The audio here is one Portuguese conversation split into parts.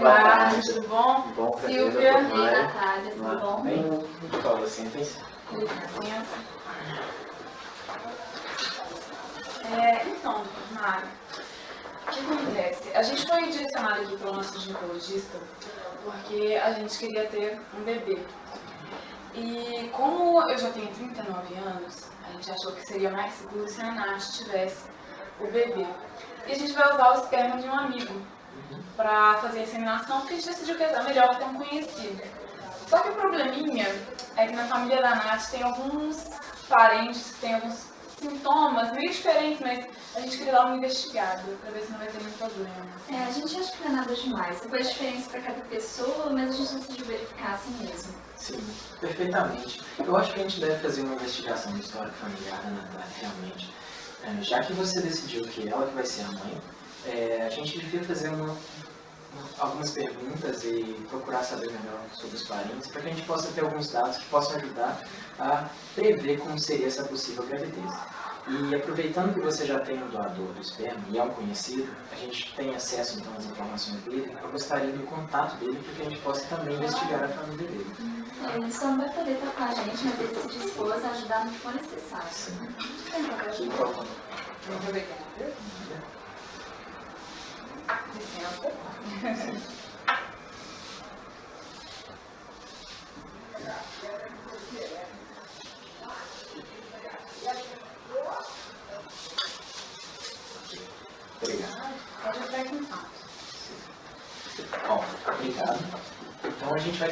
tarde, tudo bom? Bom, prazer, Silvia. doutor Ei, Mário. Natália, tudo bom? Bem, Paula, sentem-se. Licença. Então, Mário, o que acontece? A gente foi direcionado aqui para o nosso ginecologista porque a gente queria ter um bebê. E como eu já tenho 39 anos, a gente achou que seria mais seguro se a Nath tivesse o bebê. E a gente vai usar o esperma de um amigo para fazer a inseminação, porque a gente decidiu que era melhor ter um conhecido. Só que o probleminha é que na família da Nath tem alguns parentes que têm alguns sintomas meio diferentes, mas a gente queria dar uma investigada para ver se não vai ter nenhum problema. A gente acha que não é nada demais. Faz diferença para cada pessoa, mas a gente decidiu verificar assim mesmo. Sim, perfeitamente. Eu acho que a gente deve fazer uma investigação do histórico familiar da Natália, realmente. Já que você decidiu que ela que vai ser a mãe, a gente devia fazer algumas perguntas e procurar saber melhor sobre os parentes, para que a gente possa ter alguns dados que possam ajudar a prever como seria essa possível gravidez. E aproveitando que você já tem um doador do esperma e é um conhecido, a gente tem acesso então às informações dele, eu gostaria do contato dele para que a gente possa também investigar a família dele. Ele só não vai poder estar com a gente, mas ele se dispôs a ajudar no que for necessário. Sim. Aqui, por favor. Muito obrigada. Licença. Obrigado. Pode entrar aqui então. Bom, obrigado. Então a gente vai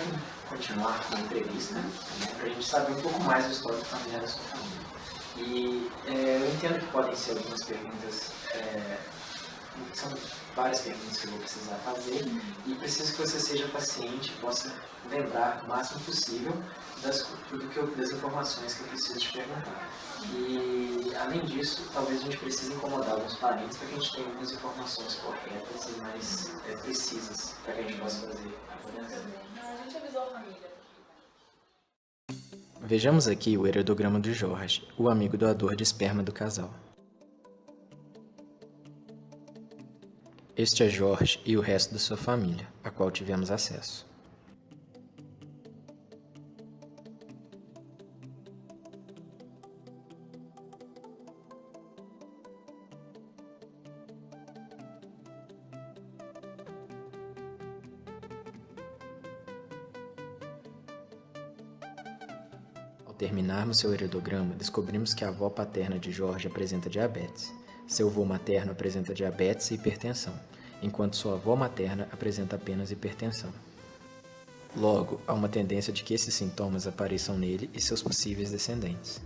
continuar com a entrevista, né, para a gente saber um pouco mais da história familiar da sua família. E eu entendo que podem ser algumas perguntas, são várias perguntas que eu vou precisar fazer, e preciso que você seja paciente e possa lembrar o máximo possível das informações que eu preciso te perguntar. E, além disso, talvez a gente precise incomodar alguns parentes para que a gente tenha algumas informações corretas e mais precisas para que a gente possa fazer a avaliação. A gente avisou a família. Vejamos aqui o heredograma de Jorge, o amigo doador de esperma do casal. Este é Jorge e o resto da sua família, a qual tivemos acesso. Ao terminarmos seu heredograma, descobrimos que a avó paterna de Jorge apresenta diabetes. Seu avô materno apresenta diabetes e hipertensão, enquanto sua avó materna apresenta apenas hipertensão. Logo, há uma tendência de que esses sintomas apareçam nele e seus possíveis descendentes.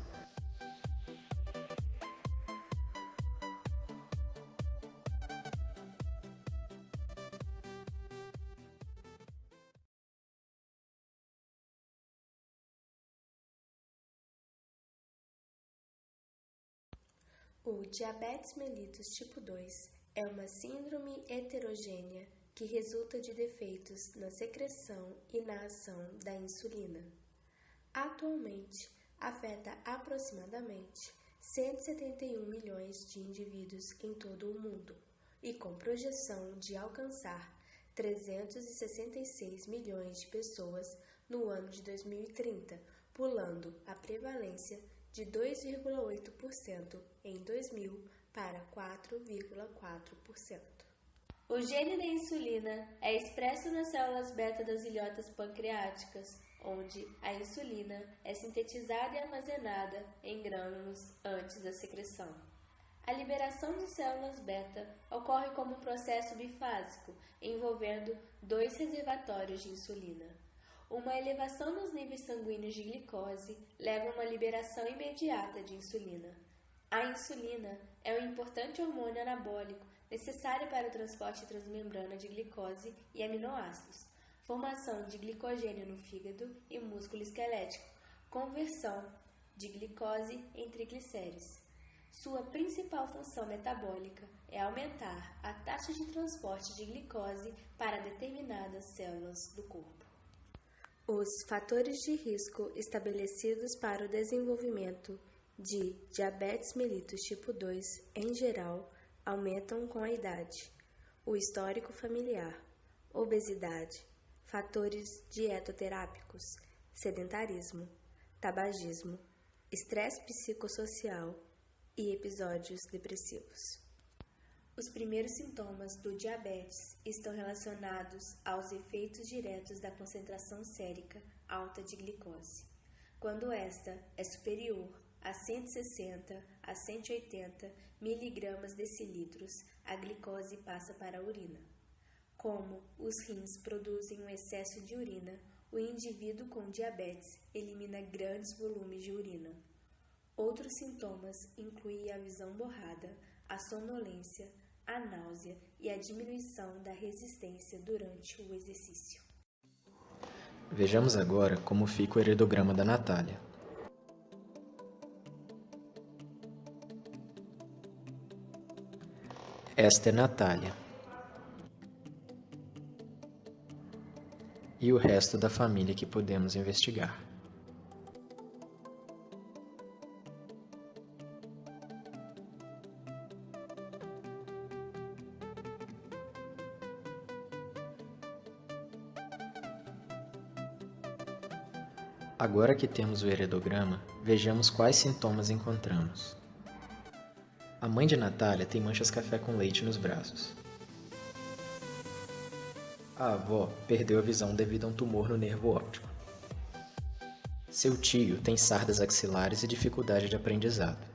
O diabetes mellitus tipo 2 é uma síndrome heterogênea que resulta de defeitos na secreção e na ação da insulina. Atualmente, afeta aproximadamente 171 milhões de indivíduos em todo o mundo e com projeção de alcançar 366 milhões de pessoas no ano de 2030, pulando a prevalência de 2,8% em 2000 para 4,4%. O gene da insulina é expresso nas células beta das ilhotas pancreáticas, onde a insulina é sintetizada e armazenada em grânulos antes da secreção. A liberação de células beta ocorre como um processo bifásico, envolvendo dois reservatórios de insulina. Uma elevação nos níveis sanguíneos de glicose leva a uma liberação imediata de insulina. A insulina é um importante hormônio anabólico necessário para o transporte transmembrana de glicose e aminoácidos, formação de glicogênio no fígado e músculo esquelético, conversão de glicose em triglicéridos. Sua principal função metabólica é aumentar a taxa de transporte de glicose para determinadas células do corpo. Os fatores de risco estabelecidos para o desenvolvimento de diabetes mellitus tipo 2, em geral, aumentam com a idade, o histórico familiar, obesidade, fatores dietoterápicos, sedentarismo, tabagismo, estresse psicossocial e episódios depressivos. Os primeiros sintomas do diabetes estão relacionados aos efeitos diretos da concentração sérica alta de glicose. Quando esta é superior a 160 a 180 mg decilitros, a glicose passa para a urina. Como os rins produzem um excesso de urina, o indivíduo com diabetes elimina grandes volumes de urina. Outros sintomas incluem a visão borrada, a sonolência, a náusea e a diminuição da resistência durante o exercício. Vejamos agora como fica o heredograma da Natália. Esta é Natália. E o resto da família que podemos investigar. Agora que temos o heredograma, vejamos quais sintomas encontramos. A mãe de Natália tem manchas café com leite nos braços. A avó perdeu a visão devido a um tumor no nervo óptico. Seu tio tem sardas axilares e dificuldade de aprendizado.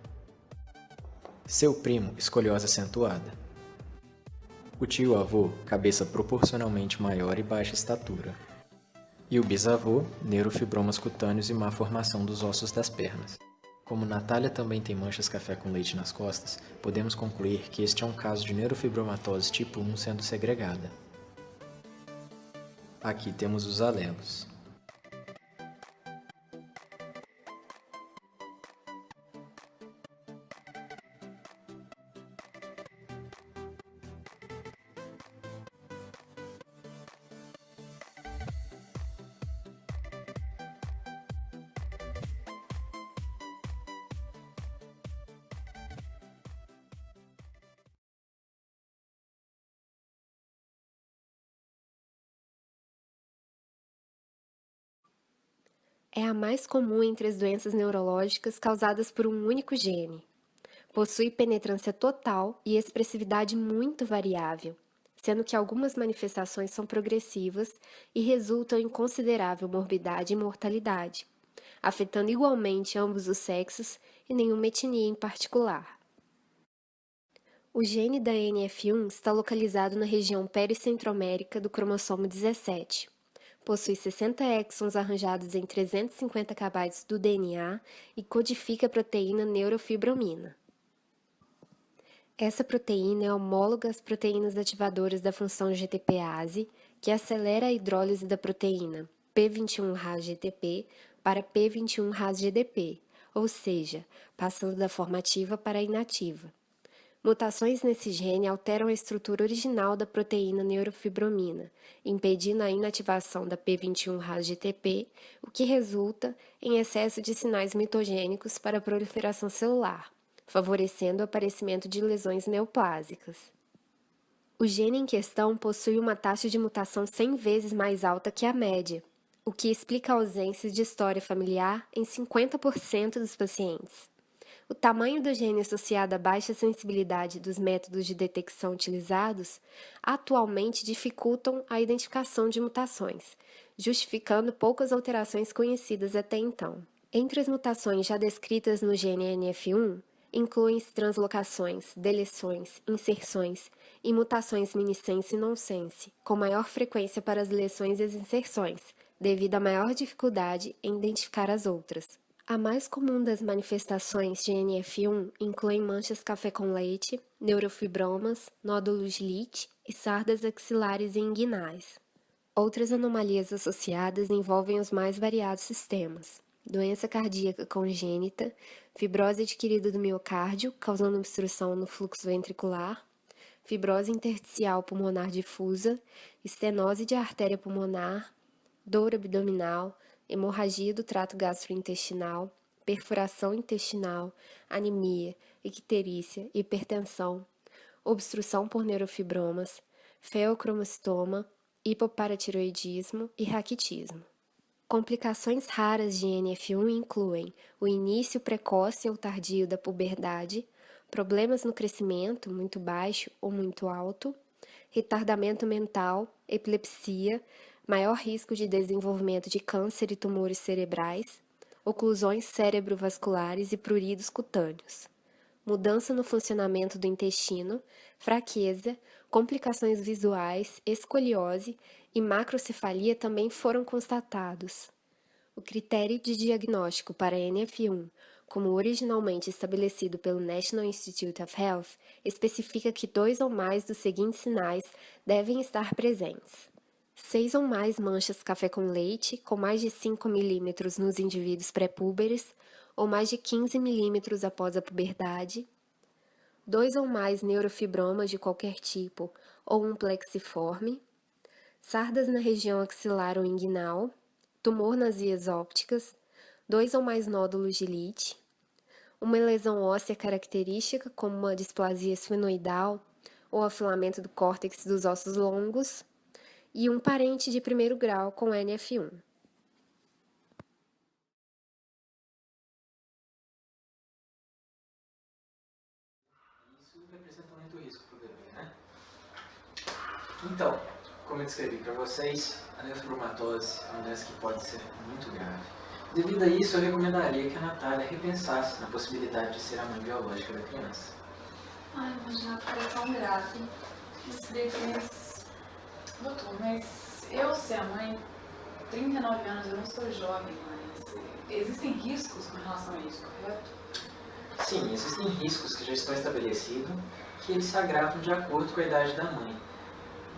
Seu primo, escoliose acentuada. O tio-avô, cabeça proporcionalmente maior e baixa estatura. E o bisavô, neurofibromas cutâneos e má formação dos ossos das pernas. Como Natália também tem manchas café com leite nas costas, podemos concluir que este é um caso de neurofibromatose tipo 1 sendo segregada. Aqui temos os alelos. É a mais comum entre as doenças neurológicas causadas por um único gene. Possui penetrância total e expressividade muito variável, sendo que algumas manifestações são progressivas e resultam em considerável morbidade e mortalidade, afetando igualmente ambos os sexos e nenhuma etnia em particular. O gene da NF1 está localizado na região pericentromérica do cromossomo 17. Possui 60 exons arranjados em 350 kB do DNA e codifica a proteína neurofibromina. Essa proteína é homóloga às proteínas ativadoras da função GTPase, que acelera a hidrólise da proteína P21-RAS-GTP para P21-RAS-GDP, ou seja, passando da forma ativa para a inativa. Mutações nesse gene alteram a estrutura original da proteína neurofibromina, impedindo a inativação da P21-RAS-GTP, o que resulta em excesso de sinais mitogênicos para a proliferação celular, favorecendo o aparecimento de lesões neoplásicas. O gene em questão possui uma taxa de mutação 100 vezes mais alta que a média, o que explica a ausência de história familiar em 50% dos pacientes. O tamanho do gene associado à baixa sensibilidade dos métodos de detecção utilizados atualmente dificultam a identificação de mutações, justificando poucas alterações conhecidas até então. Entre as mutações já descritas no gene NF1, incluem-se translocações, deleções, inserções e mutações minisense e nonsense, com maior frequência para as deleções e as inserções, devido à maior dificuldade em identificar as outras. A mais comum das manifestações de NF1 inclui manchas café com leite, neurofibromas, nódulos de Litt e sardas axilares e inguinais. Outras anomalias associadas envolvem os mais variados sistemas: doença cardíaca congênita, fibrose adquirida do miocárdio, causando obstrução no fluxo ventricular, fibrose intersticial pulmonar difusa, estenose de artéria pulmonar, dor abdominal, hemorragia do trato gastrointestinal, perfuração intestinal, anemia, icterícia, hipertensão, obstrução por neurofibromas, feocromocitoma, hipoparatiroidismo e raquitismo. Complicações raras de NF1 incluem o início precoce ou tardio da puberdade, problemas no crescimento, muito baixo ou muito alto, retardamento mental, epilepsia, maior risco de desenvolvimento de câncer e tumores cerebrais, oclusões cerebrovasculares e pruridos cutâneos, mudança no funcionamento do intestino, fraqueza, complicações visuais, escoliose e macrocefalia também foram constatados. O critério de diagnóstico para NF1, como originalmente estabelecido pelo National Institute of Health, especifica que 2 ou mais dos seguintes sinais devem estar presentes: 6 ou mais manchas café com leite, com mais de 5 milímetros nos indivíduos pré-púberes, ou mais de 15 milímetros após a puberdade, 2 ou mais neurofibromas de qualquer tipo, ou um plexiforme, sardas na região axilar ou inguinal, tumor nas vias ópticas, 2 ou mais nódulos de Litt, uma lesão óssea característica como uma displasia esfenoidal ou afilamento do córtex dos ossos longos, e um parente de primeiro grau com NF1. Isso representa muito risco para o bebê, né? Então, como eu descrevi para vocês, a nefromatose é uma doença que pode ser muito grave. Devido a isso, eu recomendaria que a Natália repensasse na possibilidade de ser a mãe biológica da criança. Ai, imaginar que era tão grave. Esse bebê, doutor, mas eu ser a mãe, 39 anos, eu não sou jovem, mas existem riscos com relação a isso, correto? Sim, existem riscos que já estão estabelecidos, que eles se agravam de acordo com a idade da mãe.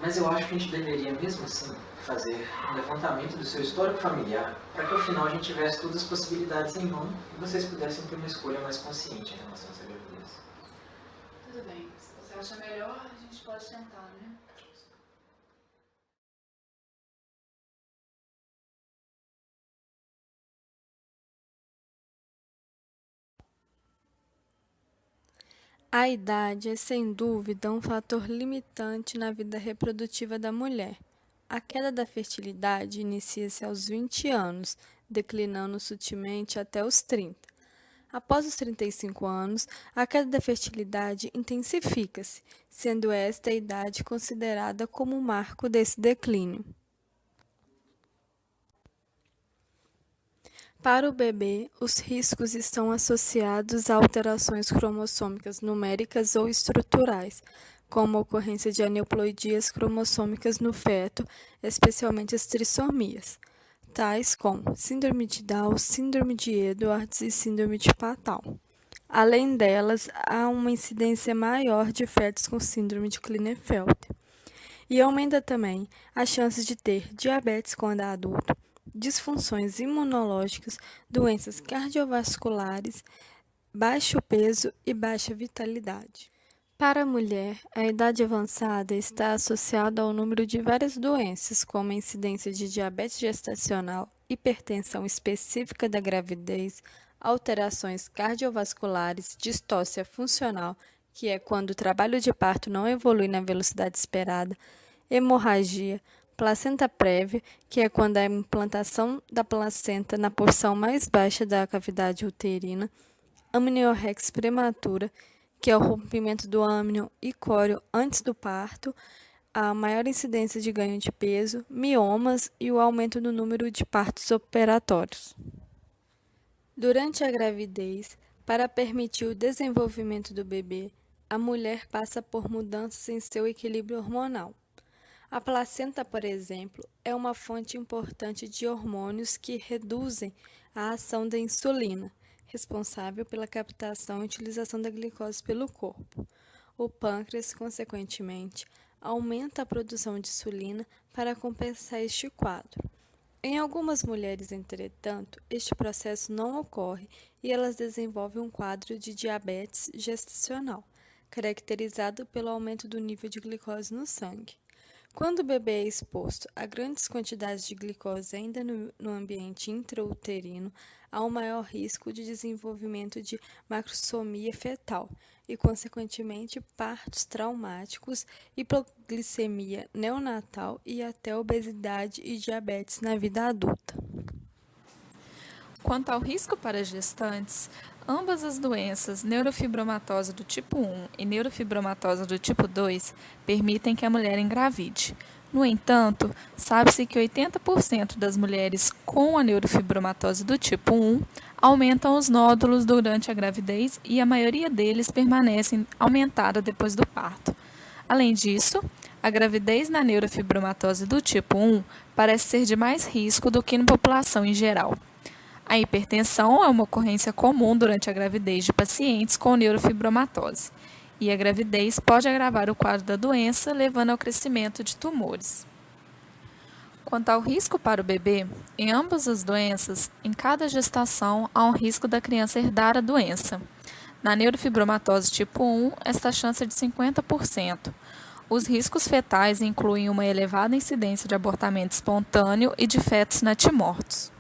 Mas eu acho que a gente deveria, mesmo assim, fazer um levantamento do seu histórico familiar, para que ao final a gente tivesse todas as possibilidades em mão e vocês pudessem ter uma escolha mais consciente em relação a essa gravidez. Tudo bem, se você acha melhor, a gente pode tentar, né? A idade é, sem dúvida, um fator limitante na vida reprodutiva da mulher. A queda da fertilidade inicia-se aos 20 anos, declinando sutilmente até os 30. Após os 35 anos, a queda da fertilidade intensifica-se, sendo esta a idade considerada como o marco desse declínio. Para o bebê, os riscos estão associados a alterações cromossômicas numéricas ou estruturais, como a ocorrência de aneuploidias cromossômicas no feto, especialmente as trissomias, tais como síndrome de Down, síndrome de Edwards e síndrome de Patau. Além delas, há uma incidência maior de fetos com síndrome de Klinefelter. E aumenta também as chances de ter diabetes quando adulto, disfunções imunológicas, doenças cardiovasculares, baixo peso e baixa vitalidade. Para a mulher, a idade avançada está associada ao número de várias doenças, como a incidência de diabetes gestacional, hipertensão específica da gravidez, alterações cardiovasculares, distócia funcional, que é quando o trabalho de parto não evolui na velocidade esperada, hemorragia, placenta prévia, que é quando a implantação da placenta na porção mais baixa da cavidade uterina, amniorrex prematura, que é o rompimento do âmnion e córeo antes do parto, a maior incidência de ganho de peso, miomas e o aumento do número de partos operatórios. Durante a gravidez, para permitir o desenvolvimento do bebê, a mulher passa por mudanças em seu equilíbrio hormonal. A placenta, por exemplo, é uma fonte importante de hormônios que reduzem a ação da insulina, responsável pela captação e utilização da glicose pelo corpo. O pâncreas, consequentemente, aumenta a produção de insulina para compensar este quadro. Em algumas mulheres, entretanto, este processo não ocorre e elas desenvolvem um quadro de diabetes gestacional, caracterizado pelo aumento do nível de glicose no sangue. Quando o bebê é exposto a grandes quantidades de glicose ainda no ambiente intrauterino, há um maior risco de desenvolvimento de macrosomia fetal e, consequentemente, partos traumáticos, hipoglicemia neonatal e até obesidade e diabetes na vida adulta. Quanto ao risco para gestantes, ambas as doenças, neurofibromatose do tipo 1 e neurofibromatose do tipo 2, permitem que a mulher engravide. No entanto, sabe-se que 80% das mulheres com a neurofibromatose do tipo 1 aumentam os nódulos durante a gravidez e a maioria deles permanecem aumentada depois do parto. Além disso, a gravidez na neurofibromatose do tipo 1 parece ser de mais risco do que na população em geral. A hipertensão é uma ocorrência comum durante a gravidez de pacientes com neurofibromatose, e a gravidez pode agravar o quadro da doença, levando ao crescimento de tumores. Quanto ao risco para o bebê, em ambas as doenças, em cada gestação há um risco da criança herdar a doença. Na neurofibromatose tipo 1, esta chance é de 50%. Os riscos fetais incluem uma elevada incidência de abortamento espontâneo e de fetos natimortos.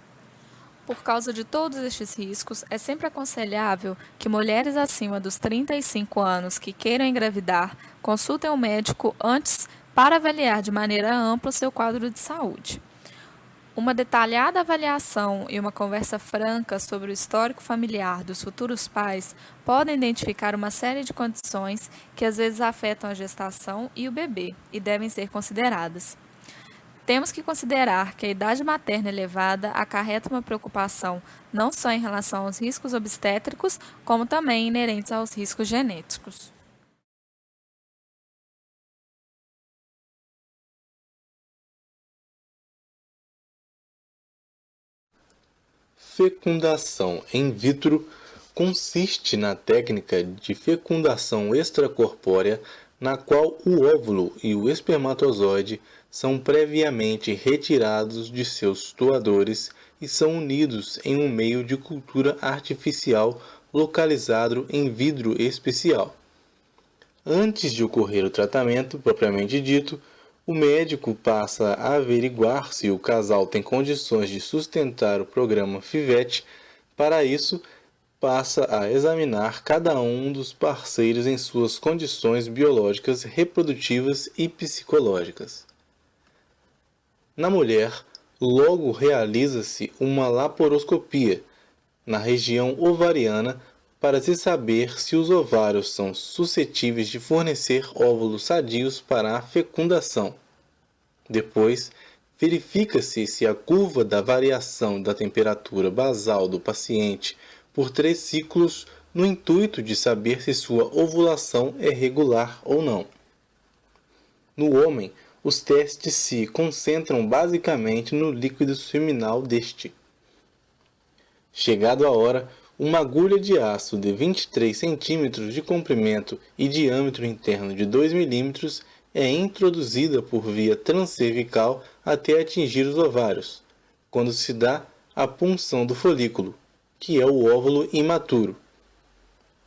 Por causa de todos estes riscos, é sempre aconselhável que mulheres acima dos 35 anos que queiram engravidar consultem um médico antes para avaliar de maneira ampla o seu quadro de saúde. Uma detalhada avaliação e uma conversa franca sobre o histórico familiar dos futuros pais podem identificar uma série de condições que às vezes afetam a gestação e o bebê e devem ser consideradas. Temos que considerar que a idade materna elevada acarreta uma preocupação não só em relação aos riscos obstétricos, como também inerentes aos riscos genéticos. Fecundação in vitro consiste na técnica de fecundação extracorpórea na qual o óvulo e o espermatozoide são previamente retirados de seus doadores e são unidos em um meio de cultura artificial localizado em vidro especial. Antes de ocorrer o tratamento propriamente dito, o médico passa a averiguar se o casal tem condições de sustentar o programa FIVET. Para isso, passa a examinar cada um dos parceiros em suas condições biológicas, reprodutivas e psicológicas. Na mulher, logo realiza-se uma laparoscopia na região ovariana para se saber se os ovários são suscetíveis de fornecer óvulos sadios para a fecundação. Depois, verifica-se se a curva da variação da temperatura basal do paciente por 3 ciclos no intuito de saber se sua ovulação é regular ou não. No homem, os testes se concentram basicamente no líquido seminal deste. Chegado a hora, uma agulha de aço de 23 cm de comprimento e diâmetro interno de 2 mm é introduzida por via transcervical até atingir os ovários, quando se dá a punção do folículo, que é o óvulo imaturo.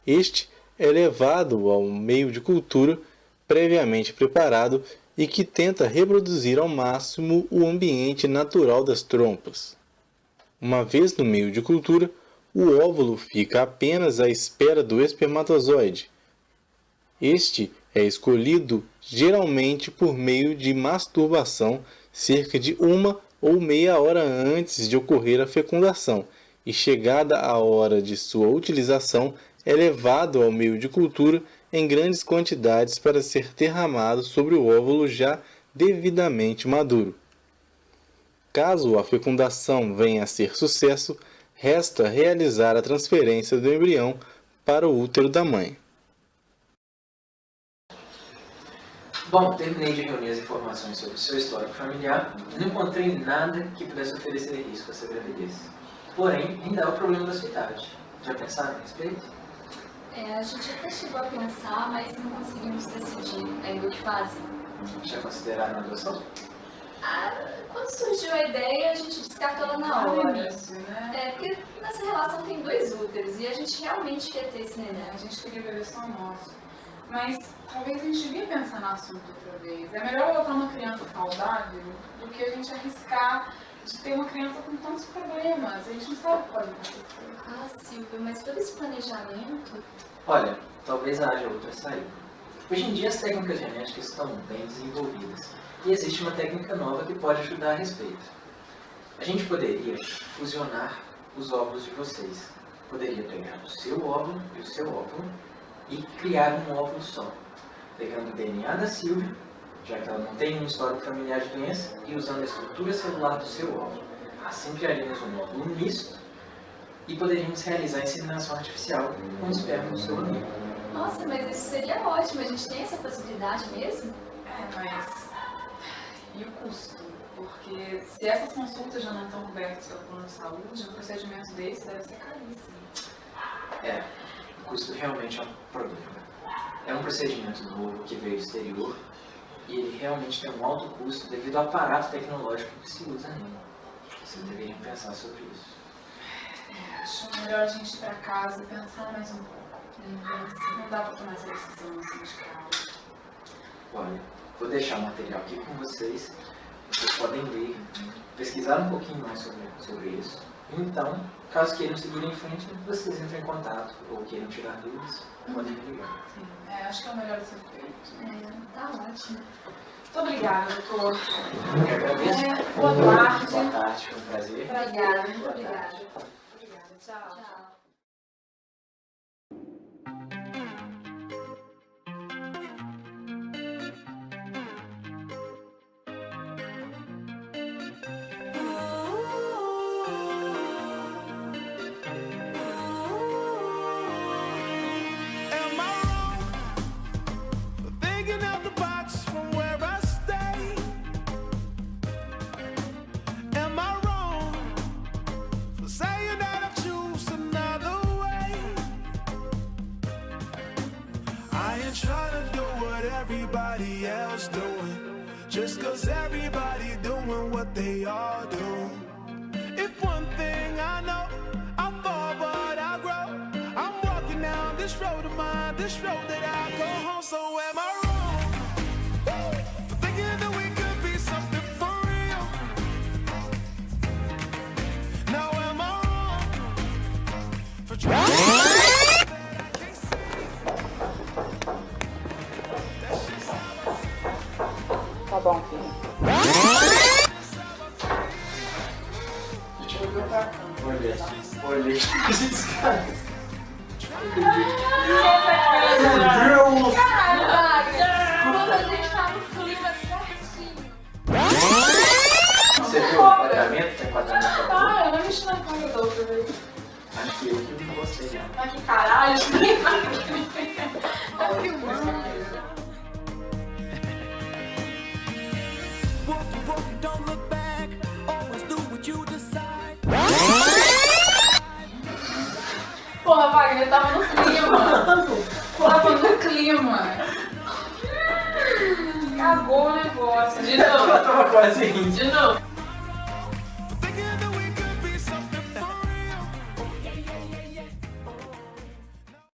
Este é levado ao meio de cultura previamente preparado e que tenta reproduzir ao máximo o ambiente natural das trompas. Uma vez no meio de cultura, o óvulo fica apenas à espera do espermatozoide. Este é escolhido geralmente por meio de masturbação cerca de 1 ou meia hora antes de ocorrer a fecundação, e chegada a hora de sua utilização, é levado ao meio de cultura em grandes quantidades para ser derramado sobre o óvulo já devidamente maduro. Caso a fecundação venha a ser sucesso, resta realizar a transferência do embrião para o útero da mãe. Bom, terminei de reunir as informações sobre o seu histórico familiar e não encontrei nada que pudesse oferecer risco a essa gravidez. Porém, ainda há o problema da sua idade. Já pensaram a respeito? A gente até chegou a pensar, mas não conseguimos decidir ainda o que fazer. Já consideraram a adoção? Quando surgiu a ideia, a gente descartou ela na hora. Início, né? Porque nessa relação tem 2 úteros e a gente realmente quer ter esse neném. A gente queria beber só nosso. Mas talvez a gente devia pensar no assunto outra vez. É melhor botar uma criança saudável do que a gente arriscar de ter uma criança com tantos problemas. A gente não sabe o que pode acontecer. Ah, Silvia, mas todo esse planejamento... Olha, talvez haja outra saída. Hoje em dia as técnicas genéticas estão bem desenvolvidas e existe uma técnica nova que pode ajudar a respeito. A gente poderia fusionar os óvulos de vocês. Poderia pegar o seu óvulo e o seu óvulo e criar um óvulo só, pegando o DNA da Silvia, já que ela não tem um histórico familiar de doença, e usando a estrutura celular do seu óvulo. Assim criaríamos um óvulo misto e poderíamos realizar a inseminação artificial com o esperma do seu amigo. Nossa, mas isso seria ótimo. A gente tem essa possibilidade mesmo? Mas... e o custo? Porque se essas consultas já não estão cobertas pelo plano de saúde, um procedimento desse deve ser caríssimo. O custo realmente é um problema. É um procedimento novo que veio do exterior e ele realmente tem um alto custo devido ao aparato tecnológico que se usa nele. Vocês deveriam pensar sobre isso. Acho melhor a gente ir pra casa e pensar mais um pouco. Não dá pra tomar essa decisão assim de cara. Olha, vou deixar o material aqui com vocês. Vocês podem ler, pesquisar um pouquinho mais sobre isso. Então, caso queiram seguir em frente, vocês entrem em contato ou queiram tirar dúvidas, podem me ligar. Sim, acho que é o melhor a ser feito. Tá ótimo. Muito obrigada, doutor. Eu agradeço. Boa tarde. Boa tarde, foi um prazer. Obrigada, muito Boa obrigada. tarde. Obrigada, tchau. Tchau. Trying to do what everybody else doing, just cause everybody doing what they all do. If one thing I know, I fall but I grow. I'm walking down this road of mine, this road that I go home. So am I wrong for thinking that we could be something for real? Now am I wrong for trying? Tá bom, filho. Olhei. Caralho, Wagner! Quando a gente tá no clima certinho. Você viu o enquadramento? Tem enquadramento pra tudo? Eu não mexi na cara da outra vez. Acho que eu que não gostei, não. Mas que caralho, tá filmando. Porra, Wagner, tava no clima. Tava no clima. Cagou o negócio. De novo. Eu tava quase rindo. De novo.